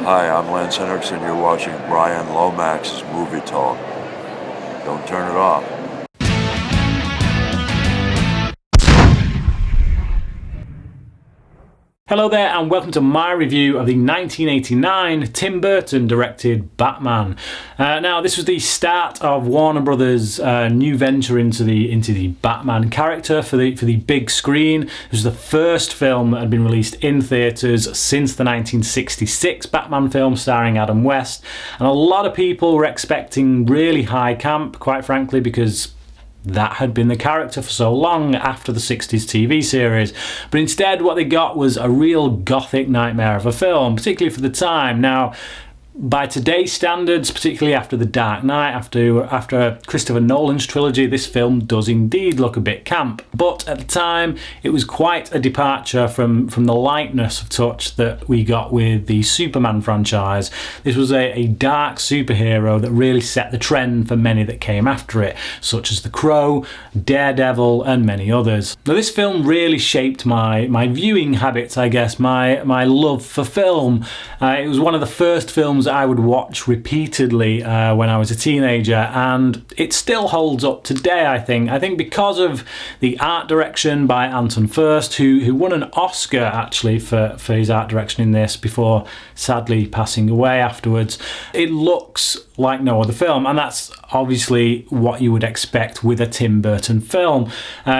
Hi, I'm Lance Henriksen. You're watching Bryan Lomax Movie Talk. Don't turn it off. Hello there and welcome to my review of the 1989 Tim Burton directed Batman. Now this was the start of Warner Brothers' new venture into the Batman character for the big screen. This was the first film that had been released in theatres since the 1966 Batman film starring Adam West, and a lot of people were expecting really high camp, quite frankly, because that had been the character for so long after the 60s TV series. But instead what they got was a real gothic nightmare of a film, particularly for the time. Now, by today's standards, particularly after The Dark Knight, after Christopher Nolan's trilogy, this film does indeed look a bit camp. But at the time, it was quite a departure from the lightness of touch that we got with the Superman franchise. This was a dark superhero that really set the trend for many that came after it, such as The Crow, Daredevil, and many others. Now, this film really shaped my viewing habits, I guess, my love for film. It was one of the first films I would watch repeatedly when I was a teenager, and it still holds up today, I think. I think because of the art direction by Anton Furst, who won an Oscar actually for his art direction in this before sadly passing away afterwards. It looks like no other film, and that's obviously what you would expect with a Tim Burton film.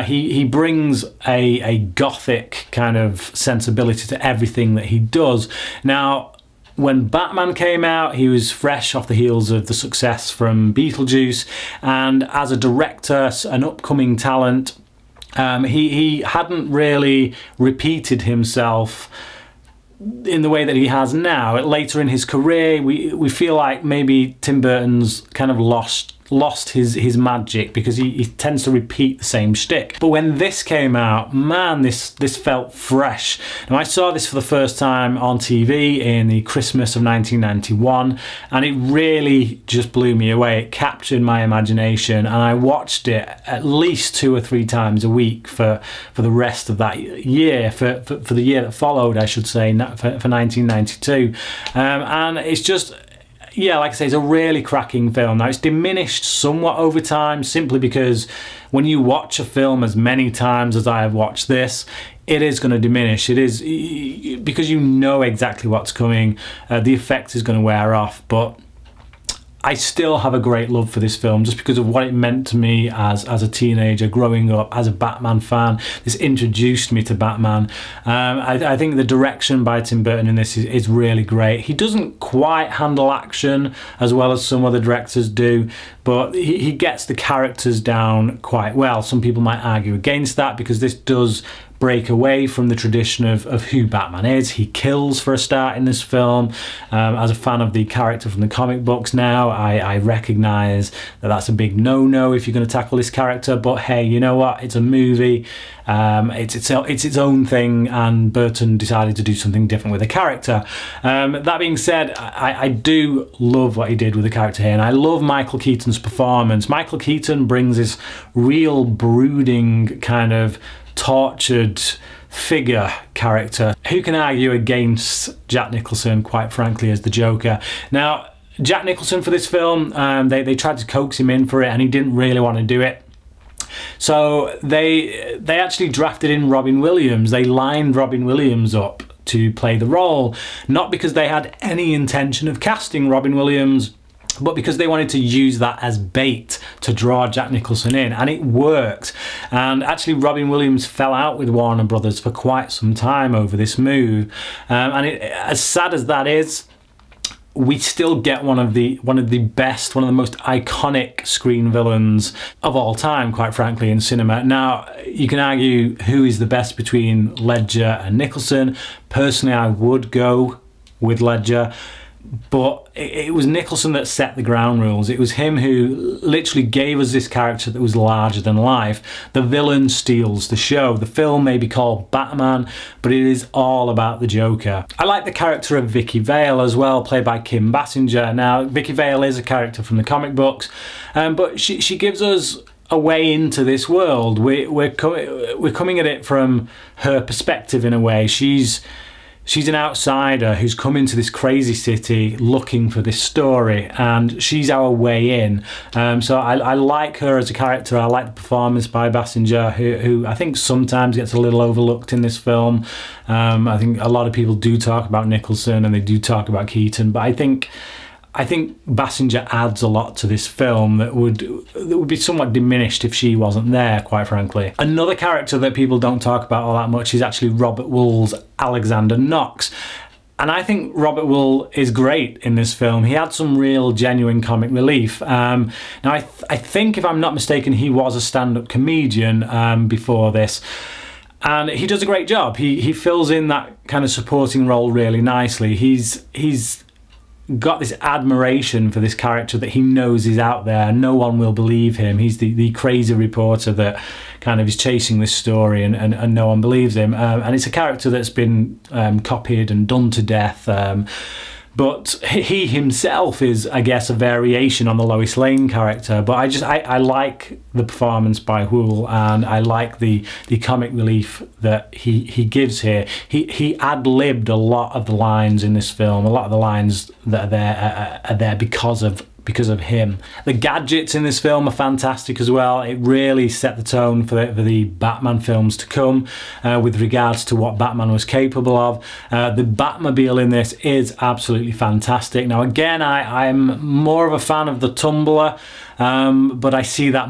He brings a gothic kind of sensibility to everything that he does. Now, when Batman came out, he was fresh off the heels of the success from Beetlejuice, and as a director, an upcoming talent, he hadn't really repeated himself in the way that he has now. Later in his career, we feel like maybe Tim Burton's kind of lost his magic because he tends to repeat the same shtick. But when this came out, man, this felt fresh. Now, I saw this for the first time on TV in the Christmas of 1991, and it really just blew me away. It captured my imagination, and I watched it at least 2 or 3 times a week for the rest of that year, for the year that followed, I should say, for 1992. And it's just, yeah, like I say, it's a really cracking film. Now, it's diminished somewhat over time simply because when you watch a film as many times as I have watched this, it is going to diminish. It is because you know exactly what's coming. The effect is going to wear off, but I still have a great love for this film just because of what it meant to me as a teenager growing up as a Batman fan. This introduced me to Batman. I think the direction by Tim Burton in this is really great. He doesn't quite handle action as well as some other directors do, but he gets the characters down quite well. Some people might argue against that because this does break away from the tradition of who Batman is. He kills for a start in this film. As a fan of the character from the comic books now, I recognise that that's a big no-no if you're going to tackle this character, but hey, you know what? It's a movie. It's its own thing, and Burton decided to do something different with the character. That being said, I do love what he did with the character here, and I love Michael Keaton's performance. Michael Keaton brings this real brooding kind of tortured figure character. Who can argue against Jack Nicholson, quite frankly, as the Joker? Now, Jack Nicholson for this film, they tried to coax him in for it, and he didn't really want to do it. So they actually drafted in Robin Williams. They lined Robin Williams up to play the role, not because they had any intention of casting Robin Williams, but because they wanted to use that as bait to draw Jack Nicholson in, and it worked. And actually, Robin Williams fell out with Warner Brothers for quite some time over this move. And as sad as that is, we still get one of the best, one of the most iconic screen villains of all time, quite frankly, in cinema. Now, you can argue who is the best between Ledger and Nicholson. Personally, I would go with Ledger. But it was Nicholson that set the ground rules. It was him who literally gave us this character that was larger than life. The villain steals the show. The film may be called Batman, but it is all about the Joker. I like the character of Vicki Vale as well, played by Kim Basinger. Now, Vicki Vale is a character from the comic books, but she gives us a way into this world. We're coming at it from her perspective in a way. She's she's an outsider who's come into this crazy city looking for this story, and she's our way in. So I like her as a character. I like the performance by Basinger, who I think sometimes gets a little overlooked in this film. I think a lot of people do talk about Nicholson and they do talk about Keaton, but I think Basinger adds a lot to this film that would be somewhat diminished if she wasn't there, quite frankly. Another character that people don't talk about all that much is actually Robert Wuhl's Alexander Knox. And I think Robert Wuhl is great in this film. He had some real genuine comic relief. Now, I think, if I'm not mistaken, he was a stand-up comedian before this. And he does a great job. He fills in that kind of supporting role really nicely. He's got this admiration for this character that he knows is out there. No one will believe him. He's the crazy reporter that kind of is chasing this story, and no one believes him. And it's a character that's been copied and done to death. But he himself is, I guess, a variation on the Lois Lane character. But I like the performance by Wuhl, and I like the comic relief that he gives here. He ad-libbed a lot of the lines in this film. A lot of the lines that are there because of him. The gadgets in this film are fantastic as well. It really set the tone for the Batman films to come with regards to what Batman was capable of. The Batmobile in this is absolutely fantastic. Now again, I'm more of a fan of the Tumbler, but I see that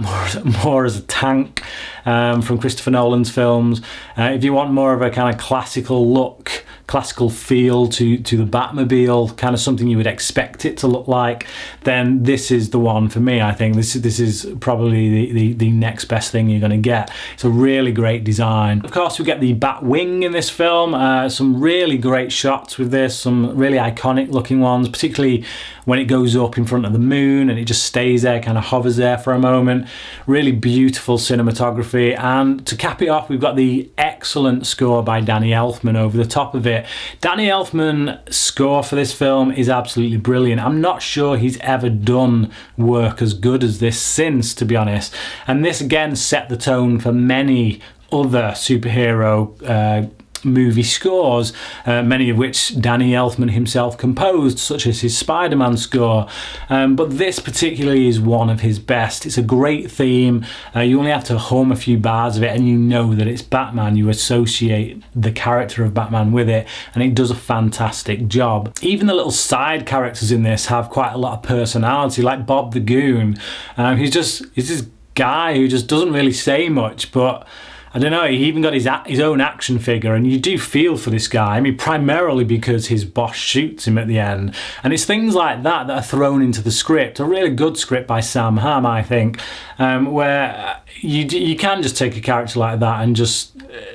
more as a tank from Christopher Nolan's films. If you want more of a kind of classical look, classical feel to the Batmobile, kind of something you would expect it to look like, then this is the one for me. I think this is probably the next best thing you're going to get. It's a really great design. Of course, we get the Batwing in this film. Some really great shots with this, some really iconic looking ones, particularly when it goes up in front of the moon and it just stays there, kind of hovers there for a moment. Really beautiful cinematography. And to cap it off, we've got the excellent score by Danny Elfman over the top of it. Danny Elfman's score for this film is absolutely brilliant. I'm not sure he's ever done work as good as this since, to be honest. And this again set the tone for many other superhero movie scores, many of which Danny Elfman himself composed, such as his Spider-Man score. But this particularly is one of his best. It's a great theme. You only have to hum a few bars of it and you know that it's Batman. You associate the character of Batman with it, and it does a fantastic job. Even the little side characters in this have quite a lot of personality, like Bob the Goon. He's this guy who just doesn't really say much, but I don't know, he even got his own action figure, and you do feel for this guy. I mean, primarily because his boss shoots him at the end. And it's things like that are thrown into the script. A really good script by Sam Hamm, I think, where you can just take a character like that and just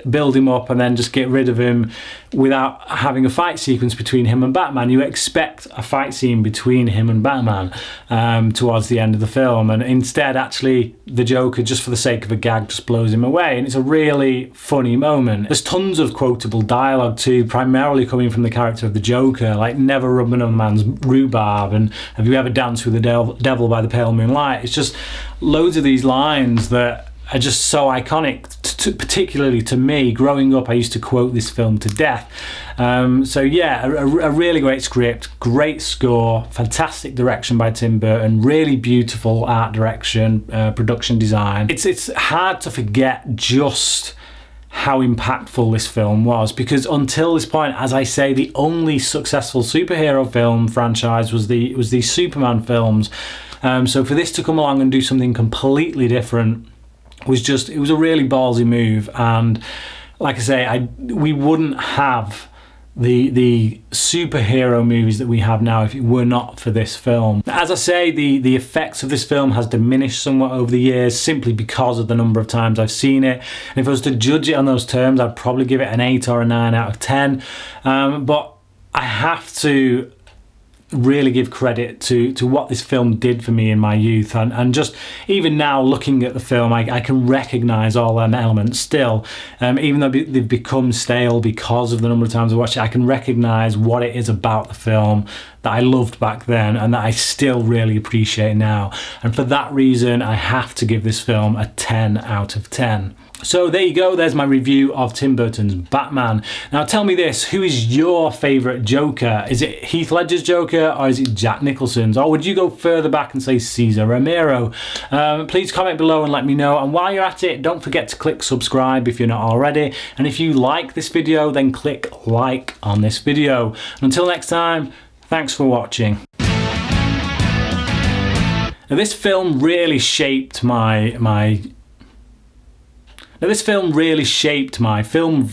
build him up and then just get rid of him without having a fight sequence between him and Batman. You expect a fight scene between him and Batman towards the end of the film, and instead actually the Joker, just for the sake of a gag, just blows him away, and it's a really funny moment. There's tons of quotable dialogue too, primarily coming from the character of the Joker, like never rub another man's rhubarb and have you ever danced with the devil by the pale moonlight. It's just loads of these lines that are just so iconic, particularly to me. Growing up, I used to quote this film to death. So yeah, a really great script, great score, fantastic direction by Tim Burton, really beautiful art direction, production design. It's hard to forget just how impactful this film was, because until this point, as I say, the only successful superhero film franchise was these Superman films. So for this to come along and do something completely different it was a really ballsy move. And like I say, we wouldn't have the superhero movies that we have now if it were not for this film. As I say, the effects of this film has diminished somewhat over the years simply because of the number of times I've seen it. And if I was to judge it on those terms, I'd probably give it an 8 or a 9 out of 10. But I have to really give credit to what this film did for me in my youth, and just even now looking at the film, I can recognise all them elements still, even though they've become stale because of the number of times I watched it. I can recognise what it is about the film that I loved back then and that I still really appreciate now. And for that reason, I have to give this film a 10 out of 10. So there you go, there's my review of Tim Burton's Batman. Now tell me this, who is your favourite Joker? Is it Heath Ledger's Joker or is it Jack Nicholson's? Or would you go further back and say Cesar Romero? Please comment below and let me know. And while you're at it, don't forget to click subscribe if you're not already. And if you like this video, then click like on this video. And until next time, thanks for watching. Now this film really shaped my film